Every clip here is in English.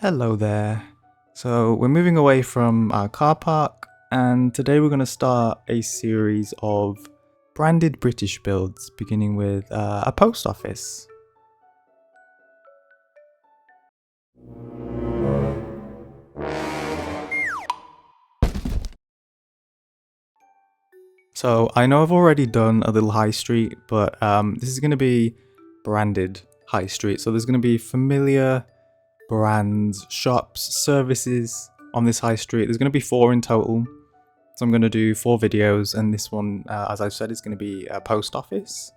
Hello there. So we're moving away from our car park, and today we're going to start a series of branded British builds, beginning with a post office. So I know I've already done a little high street, but this is going to be branded high street. So there's going to be familiar brands, shops, services on this high street. There's going to be 4 in total. So I'm going to do 4 videos, and this one, as I've said, is going to be a post office.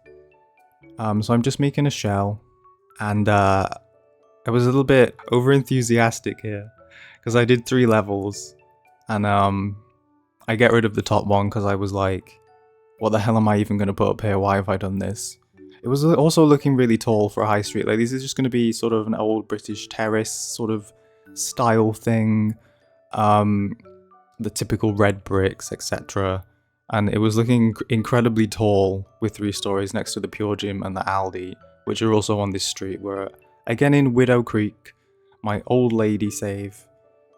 So I'm just making a shell, and I was a little bit over enthusiastic here because I did 3 levels, and I get rid of the top one because I was like, what the hell am I even going to put up here? Why have I done this? It was also looking really tall for a high street. Like, this is just going to be sort of an old British terrace sort of style thing. The typical red bricks, etc. And it was looking incredibly tall with 3 stories next to the Pure Gym and the Aldi, which are also on this street. We're again in Widow Creek, my old lady save.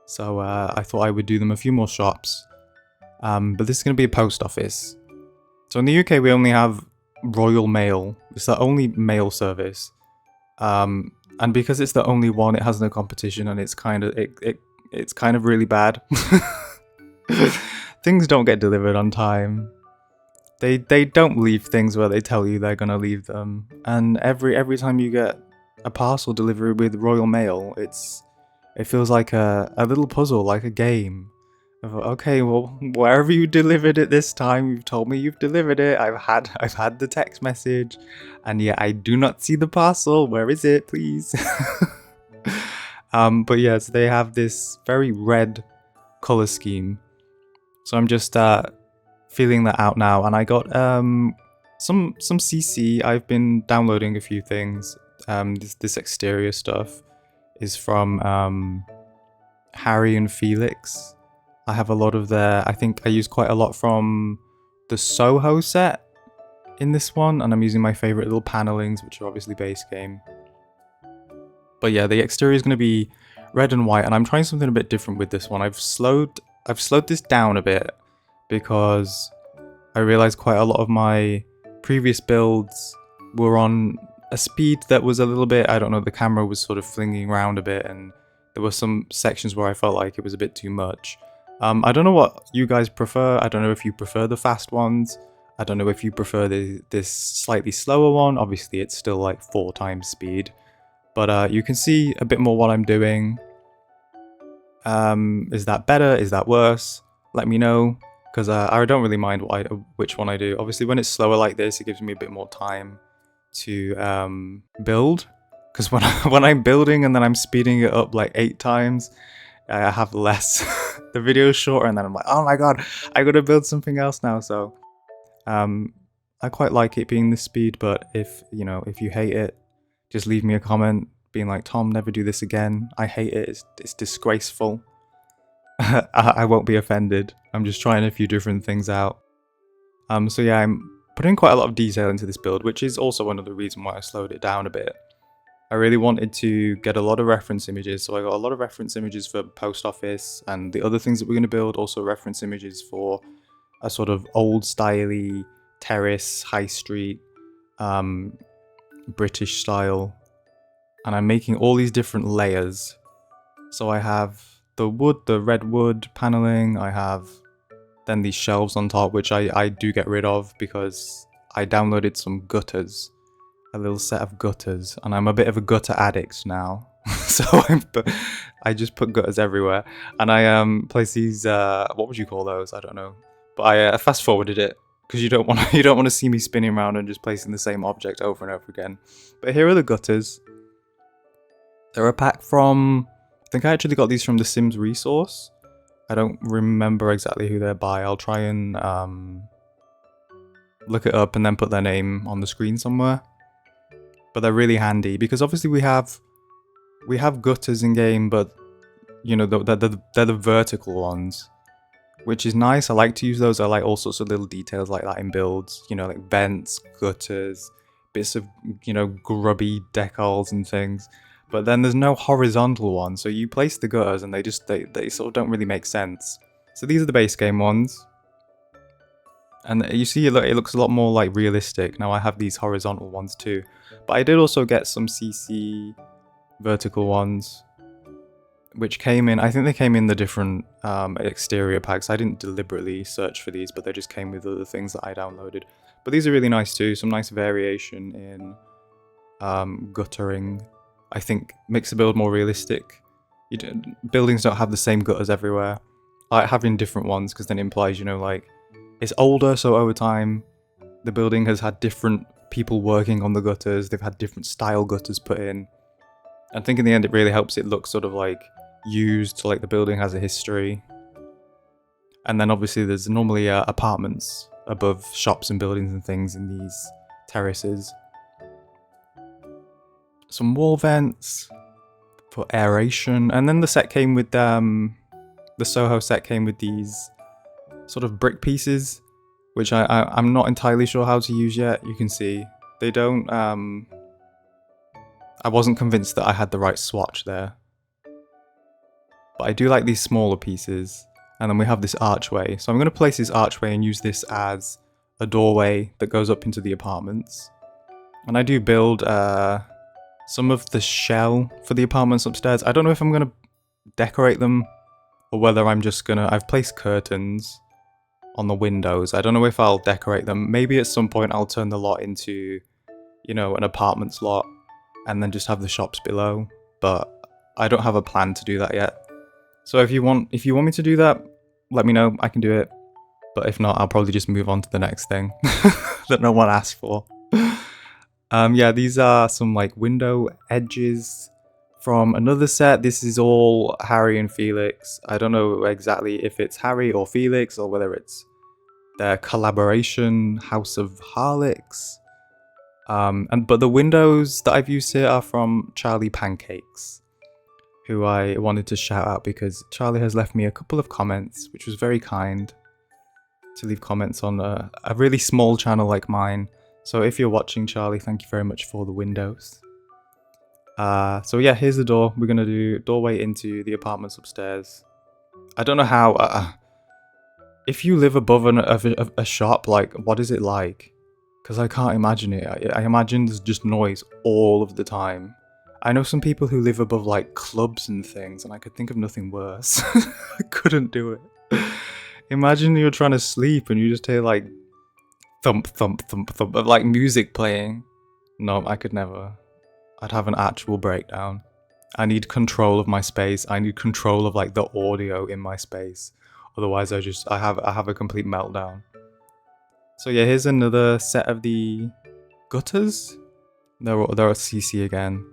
So I thought I would do them a few more shops. But this is going to be a post office. So in the UK we only have Royal Mail. It's the only mail service. And because it's the only one, it has no competition, and it's kind of really bad. Things don't get delivered on time. They don't leave things where they tell you they're gonna leave them. And every time you get a parcel delivery with Royal Mail, it feels like a little puzzle, like a game. Okay, well, wherever you delivered it this time, you've told me you've delivered it. I've had the text message, and yet I do not see the parcel. Where is it, please? But yes, they have this very red color scheme. So I'm just feeling that out now, and I got some CC. I've been downloading a few things. This exterior stuff is from Harry and Felix. I have a lot of their. I think I use quite a lot from the Soho set in this one, and I'm using my favorite little panelings, which are obviously base game. But yeah, the exterior is going to be red and white, and I'm trying something a bit different with this one. I've slowed this down a bit because I realized quite a lot of my previous builds were on a speed that was a little bit, I don't know, the camera was sort of flinging around a bit, and there were some sections where I felt like it was a bit too much. I don't know what you guys prefer. I don't know if you prefer the fast ones. I don't know if you prefer this slightly slower one. Obviously it's still like 4 times speed, but you can see a bit more what I'm doing. Is that better? Is that worse? Let me know, because I don't really mind which one I do. Obviously when it's slower like this, it gives me a bit more time to build, because when I'm building and then I'm speeding it up like 8 times, I have less. The video's shorter, and then I'm like, oh my god, I gotta build something else now. So I quite like it being this speed, but if you hate it, just leave me a comment being like, Tom, never do this again. I hate it. It's disgraceful. I won't be offended. I'm just trying a few different things out. So yeah, I'm putting quite a lot of detail into this build, which is also another reason why I slowed it down a bit. I really wanted to get a lot of reference images, so I got a lot of reference images for post office and the other things that we're going to build, also reference images for a sort of old styley terrace, high street, British style. And I'm making all these different layers. So I have the wood, the red wood paneling, I have then these shelves on top, which I do get rid of because I downloaded some gutters. A little set of gutters, and I'm a bit of a gutter addict now. So I just put gutters everywhere, and I place these what would you call those? I don't know, but I fast forwarded it because you don't want to see me spinning around and just placing the same object over and over again. But here are the gutters. They're a pack from, I think I actually got these from the Sims resource. I don't remember exactly who they're by. I'll try and look it up and then put their name on the screen somewhere. But they're really handy because obviously we have gutters in game, but they're the vertical ones, which is nice. I like to use those. I like all sorts of little details like that in builds, like vents, gutters, bits of grubby decals and things. but then there's no horizontal one, so you place the gutters and they sort of don't really make sense. So these are the base game ones. And you see it looks a lot more like realistic. Now I have these horizontal ones too. But I did also get some CC vertical ones, which came in, I think they came in the different exterior packs. I didn't deliberately search for these, but they just came with other things that I downloaded. But these are really nice too, some nice variation in guttering. I think makes the build more realistic. Buildings don't have the same gutters everywhere. I like having different ones because then it implies, you know, like, it's older, so over time, the building has had different people working on the gutters. They've had different style gutters put in. I think in the end, it really helps it look sort of like used, like the building has a history. And then obviously there's normally apartments above shops and buildings and things in these terraces. Some wall vents for aeration. And then the set came with, the Soho set came with these sort of brick pieces, which I'm not entirely sure how to use yet. You can see they don't, I wasn't convinced that I had the right swatch there. But I do like these smaller pieces. And then we have this archway. So I'm going to place this archway and use this as a doorway that goes up into the apartments. And I do build some of the shell for the apartments upstairs. I don't know if I'm going to decorate them or whether I'm just going to... I've placed curtains on the windows. I don't know if I'll decorate them. Maybe at some point I'll turn the lot into, you know, an apartments lot and then just have the shops below. But I don't have a plan to do that yet. So if you want me to do that, let me know. I can do it. But if not, I'll probably just move on to the next thing that no one asked for. Yeah, these are some like window edges from another set. This is all Harry and Felix. I don't know exactly if it's Harry or Felix or whether it's their collaboration, House of Harlix. But the windows that I've used here are from Charlie Pancakes, who I wanted to shout out because Charlie has left me a couple of comments, which was very kind to leave comments on a really small channel like mine. So if you're watching, Charlie, thank you very much for the windows. So yeah, here's the door. We're going to do doorway into the apartments upstairs. I don't know how... if you live above a shop, like, what is it like? Because I can't imagine it. I imagine there's just noise all of the time. I know some people who live above, like, clubs and things, and I could think of nothing worse. I couldn't do it. Imagine you're trying to sleep and you just hear, like, thump, thump, thump, thump of, like, music playing. No, I could never. I'd have an actual breakdown. I need control of my space. I need control of, like, the audio in my space. Otherwise, I have a complete meltdown. So yeah, here's another set of the gutters. They're CC again.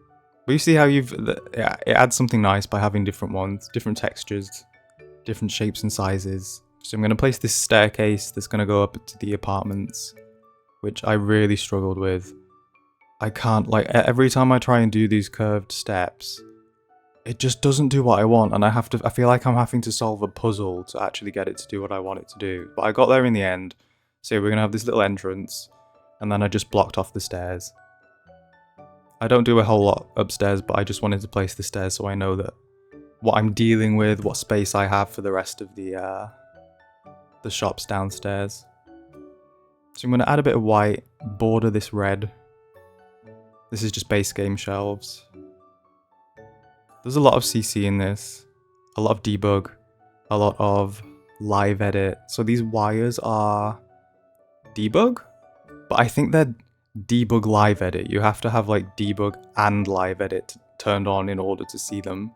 But you see how it adds something nice by having different ones, different textures, different shapes and sizes. So I'm going to place this staircase that's going to go up to the apartments, which I really struggled with. I can't, like, every time I try and do these curved steps, it just doesn't do what I want, and I feel like I'm having to solve a puzzle to actually get it to do what I want it to do. But I got there in the end. So we're going to have this little entrance, and then I just blocked off the stairs. I don't do a whole lot upstairs, but I just wanted to place the stairs so I know that what I'm dealing with, what space I have for the rest of the shops downstairs. So I'm going to add a bit of white, border this red. This is just base game shelves. There's a lot of CC in this, a lot of debug, a lot of live edit. So these wires are debug, but I think they're debug live edit. You have to have like debug and live edit turned on in order to see them,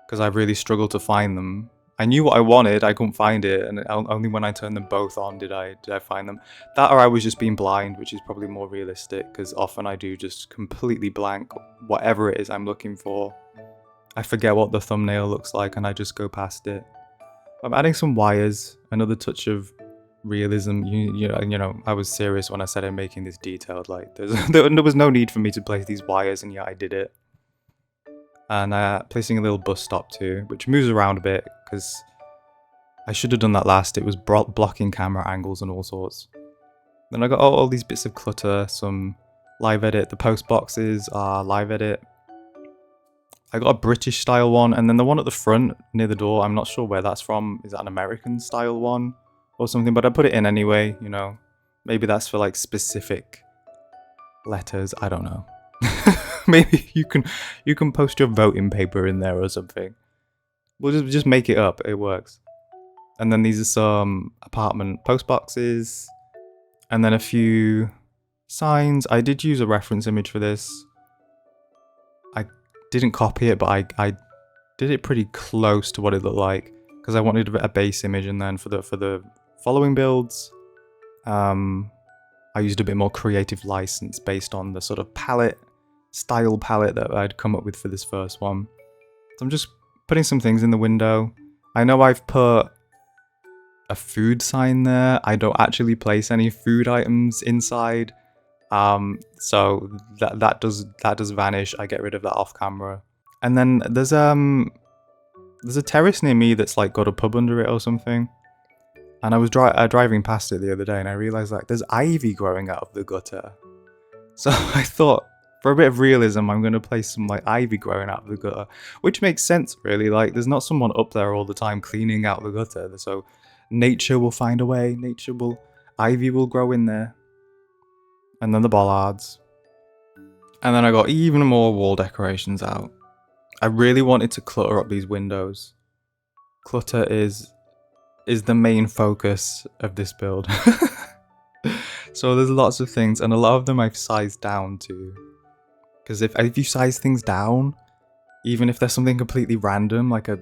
because I really struggled to find them. I knew what I wanted, I couldn't find it, and only when I turned them both on did I find them. That or I was just being blind, which is probably more realistic, because often I do just completely blank whatever it is I'm looking for. I forget what the thumbnail looks like and I just go past it. I'm adding some wires, another touch of realism. You know, I was serious when I said I'm making this detailed. Like, there was no need for me to place these wires, and yeah, I did it. And placing a little bus stop too, which moves around a bit, because I should have done that last. It was blocking camera angles and all sorts. Then I got all these bits of clutter, some live edit. The post boxes are live edit. I got a British style one, and then the one at the front near the door, I'm not sure where that's from. Is that an American style one or something? But I put it in anyway, you know. Maybe that's for like specific letters. I don't know. Maybe you can post your voting paper in there or something. We'll just make it up. It works. And then these are some apartment post boxes, and then a few signs. I did use a reference image for this. I didn't copy it, but I did it pretty close to what it looked like because I wanted a base image, and then for the following builds, I used a bit more creative license based on the sort of style palette that I'd come up with for this first one. So I'm just putting some things in the window. I know I've put a food sign there. I don't actually place any food items inside. So that does vanish. I get rid of that off camera. And then there's a terrace near me that's like got a pub under it or something. And I was driving past it the other day, and I realized like there's ivy growing out of the gutter. So I thought, for a bit of realism, I'm going to place some like ivy growing out of the gutter, which makes sense really. Like there's not someone up there all the time cleaning out the gutter, so nature will find a way. Ivy will grow in there. And then the bollards. And then I got even more wall decorations out. I really wanted to clutter up these windows. Clutter is the main focus of this build. So there's lots of things, and a lot of them I've sized down too. Because if you size things down, even if there's something completely random, like a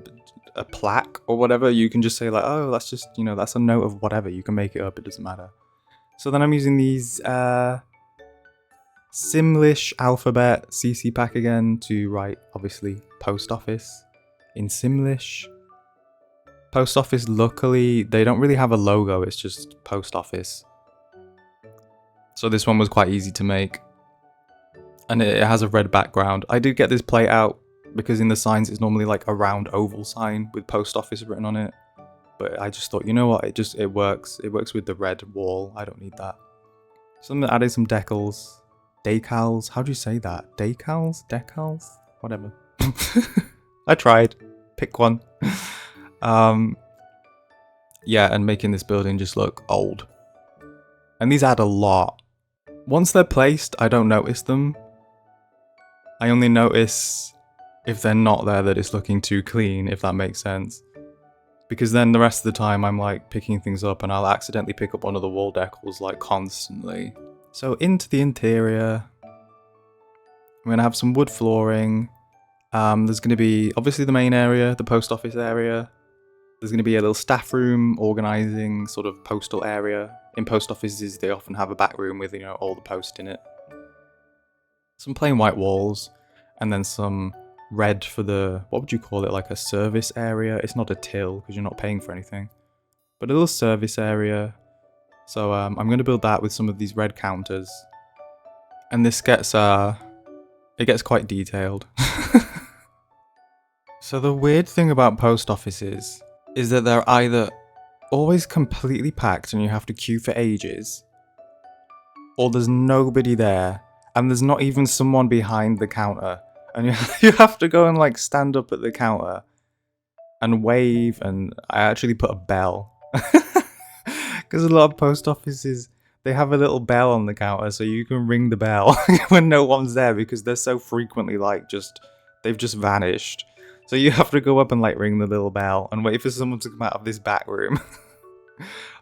plaque or whatever, you can just say like, oh, that's just, you know, that's a note of whatever. You can make it up, it doesn't matter. So then I'm using these Simlish alphabet CC pack again to write, obviously, post office in Simlish. Post office, luckily, they don't really have a logo, it's just post office. So this one was quite easy to make. And it has a red background. I did get this plate out because in the signs it's normally like a round oval sign with post office written on it. But I just thought, you know what, it works. It works with the red wall. I don't need that. So I'm adding some decals. How do you say that? Decals? Whatever. I tried. Pick one. Yeah, and making this building just look old. And these add a lot. Once they're placed, I don't notice them. I only notice if they're not there that it's looking too clean, if that makes sense. Because then the rest of the time I'm like picking things up and I'll accidentally pick up one of the wall decals like constantly. So into the interior, I'm going to have some wood flooring. There's going to be obviously the main area, the post office area. There's going to be a little staff room, organising sort of postal area. In post offices, they often have a back room with, you know, all the post in it. Some plain white walls, and then some red for the, what would you call it, like a service area? It's not a till, because you're not paying for anything. But a little service area. So I'm going to build that with some of these red counters. And this gets, it gets quite detailed. So the weird thing about post offices is that they're either always completely packed and you have to queue for ages, or there's nobody there and there's not even someone behind the counter, and you have to go and like stand up at the counter and wave. And I actually put a bell because a lot of post offices, they have a little bell on the counter so you can ring the bell when no one's there, because they're so frequently like they've just vanished. So you have to go up and like ring the little bell and wait for someone to come out of this back room.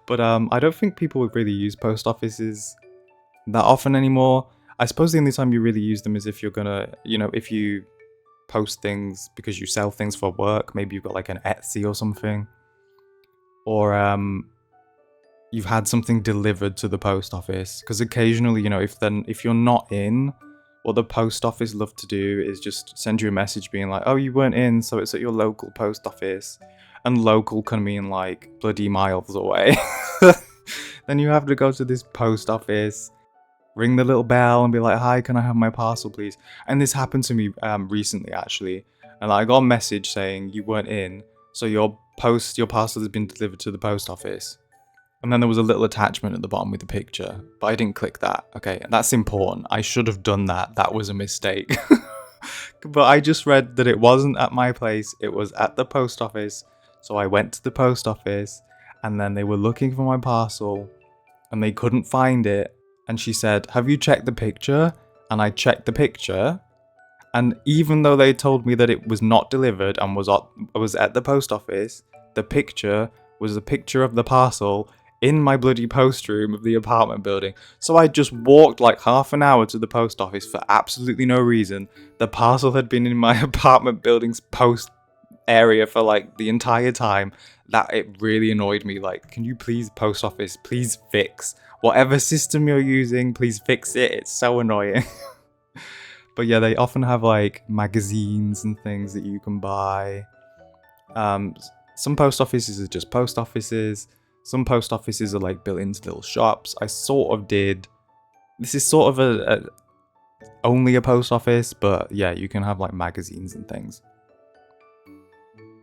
But I don't think people would really use post offices that often anymore. I suppose the only time you really use them is if you're gonna, you know, if you post things because you sell things for work. Maybe you've got like an Etsy or something. Or you've had something delivered to the post office. Because occasionally, you know, if you're not in, what the post office love to do is just send you a message being like, oh, you weren't in, so it's at your local post office. And local can mean like bloody miles away. Then you have to go to this post office, ring the little bell and be like, hi, can I have my parcel please? And this happened to me recently actually. And I got a message saying you weren't in, so your parcel has been delivered to the post office. And then there was a little attachment at the bottom with a picture, but I didn't click that. Okay, that's important. I should have done that. That was a mistake. But I just read that it wasn't at my place, it was at the post office. So I went to the post office and then they were looking for my parcel and they couldn't find it. And she said, "Have you checked the picture?" And I checked the picture. And even though they told me that it was not delivered and was at the post office, the picture was a picture of the parcel in my bloody post room of the apartment building. So I just walked like half an hour to the post office for absolutely no reason. The parcel had been in my apartment building's post area for like the entire time. That it really annoyed me. Like, can you please, post office, please fix whatever system you're using, please fix it. It's so annoying. But yeah, they often have like magazines and things that you can buy. Some post offices are just post offices. Some post offices are like built into little shops. I sort of did. This is sort of only a post office, but yeah, you can have like magazines and things.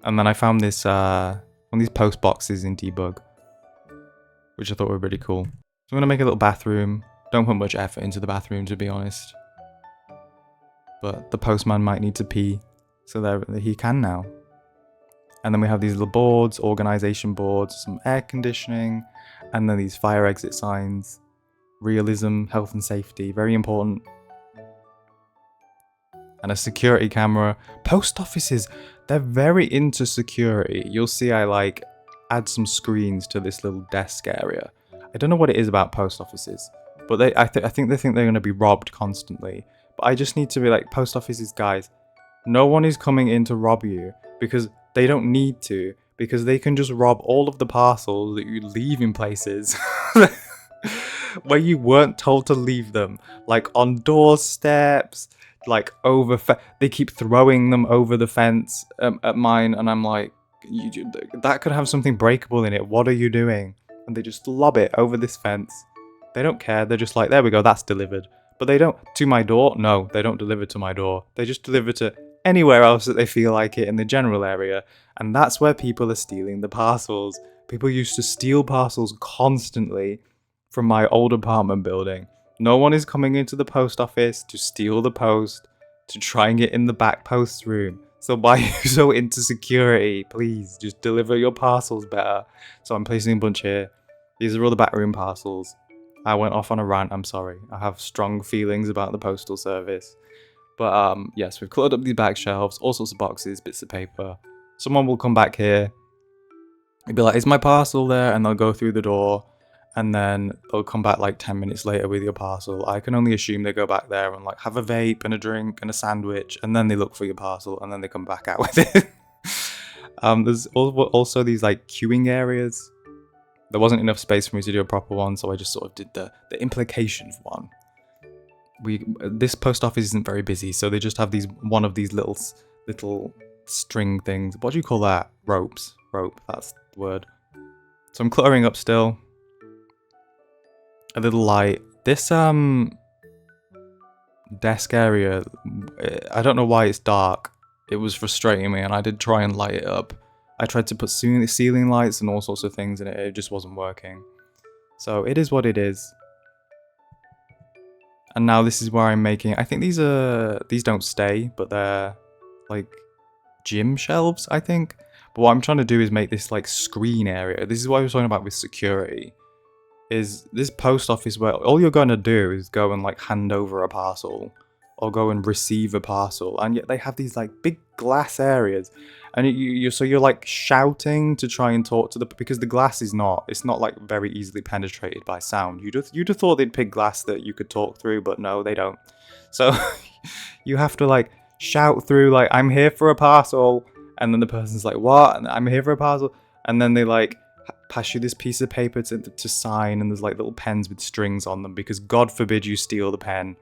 And then I found this one of these post boxes in Debug, which I thought were really cool. So I'm gonna make a little bathroom. Don't put much effort into the bathroom, to be honest. But the postman might need to pee, so that he can now. And then we have these little boards, organization boards, some air conditioning, and then these fire exit signs. Realism, health and safety, very important. And a security camera. Post offices, they're very into security. You'll see I like add some screens to this little desk area. I don't know what it is about post offices, but I think they think they're going to be robbed constantly. But I just need to be like, post offices, guys, no one is coming in to rob you, because they don't need to, because they can just rob all of the parcels that you leave in places where you weren't told to leave them, like on doorsteps, like over they keep throwing them over the fence at mine, and I'm like, that could have something breakable in it, what are you doing? And they just lob it over this fence. They don't care, they're just like, there we go, that's delivered. But they don't, to my door, no, they don't deliver to my door. They just deliver to anywhere else that they feel like it in the general area. And that's where people are stealing the parcels. People used to steal parcels constantly from my old apartment building. No one is coming into the post office to steal the post, to try and get in the back post room. So why are you so into security? Please, just deliver your parcels better. So I'm placing a bunch here. These are all the back room parcels. I went off on a rant, I'm sorry. I have strong feelings about the postal service. But yes, we've cluttered up these back shelves, all sorts of boxes, bits of paper. Someone will come back here. They'll be like, "Is my parcel there?" And they'll go through the door. And then they'll come back like 10 minutes later with your parcel. I can only assume they go back there and like have a vape and a drink and a sandwich. And then they look for your parcel and then they come back out with it. There's also these like queuing areas. There wasn't enough space for me to do a proper one, so I just sort of did the implications one. This post office isn't very busy, so they just have one of these little string things. What do you call that? Rope, that's the word. So I'm cluttering up still. A little light. This desk area, I don't know why it's dark. It was frustrating me, and I did try and light it up. I tried to put ceiling lights and all sorts of things in it. It just wasn't working. So it is what it is. And now this is where I'm making. I think these don't stay, but they're like gym shelves, I think. But what I'm trying to do is make this like screen area. This is what I was talking about with security. Is this post office where all you're going to do is go and like hand over a parcel or go and receive a parcel, and yet they have these like big glass areas, and you're like shouting to try and talk to because the glass it's not like very easily penetrated by sound. You'd have thought they'd pick glass that you could talk through, but no, they don't. So you have to like shout through like, "I'm here for a parcel," and then the person's like, "What?" And "I'm here for a parcel," and then they like pass you this piece of paper to sign, and there's like little pens with strings on them because God forbid you steal the pen.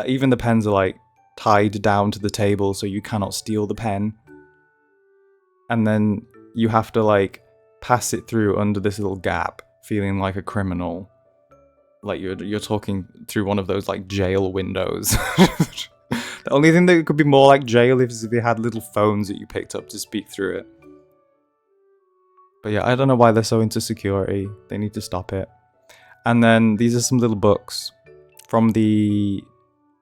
Even the pens are like tied down to the table so you cannot steal the pen. And then you have to like pass it through under this little gap, feeling like a criminal. Like you're talking through one of those like jail windows. The only thing that could be more like jail is if you had little phones that you picked up to speak through it. But yeah, I don't know why they're so into security. They need to stop it. And then these are some little books from the...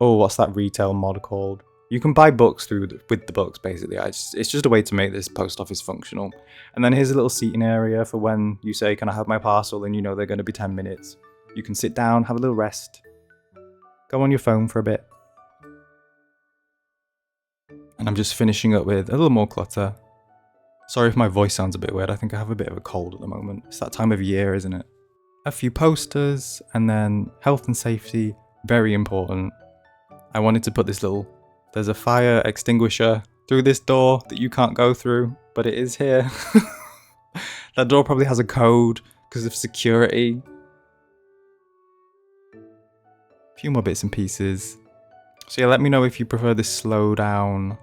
Oh, what's that retail mod called? You can buy books with the books, basically. It's just a way to make this post office functional. And then here's a little seating area for when you say, can I have my parcel? And you know they're going to be 10 minutes. You can sit down, have a little rest, go on your phone for a bit. And I'm just finishing up with a little more clutter. Sorry if my voice sounds a bit weird. I think I have a bit of a cold at the moment. It's that time of year, isn't it? A few posters, and then health and safety, very important. I wanted to put this little... There's a fire extinguisher through this door that you can't go through, but it is here. That door probably has a code because of security. A few more bits and pieces. So yeah, let me know if you prefer this slow down.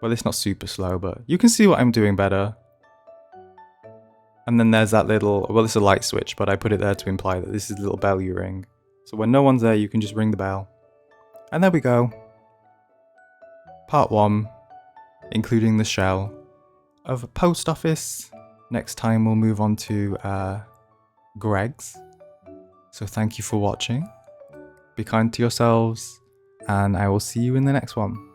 Well, it's not super slow, but you can see what I'm doing better. And then there's that little, well, it's a light switch, but I put it there to imply that this is the little bell you ring. So when no one's there, you can just ring the bell. And there we go. Part 1, including the shell of a post office. Next time we'll move on to Greg's. So thank you for watching. Be kind to yourselves, and I will see you in the next one.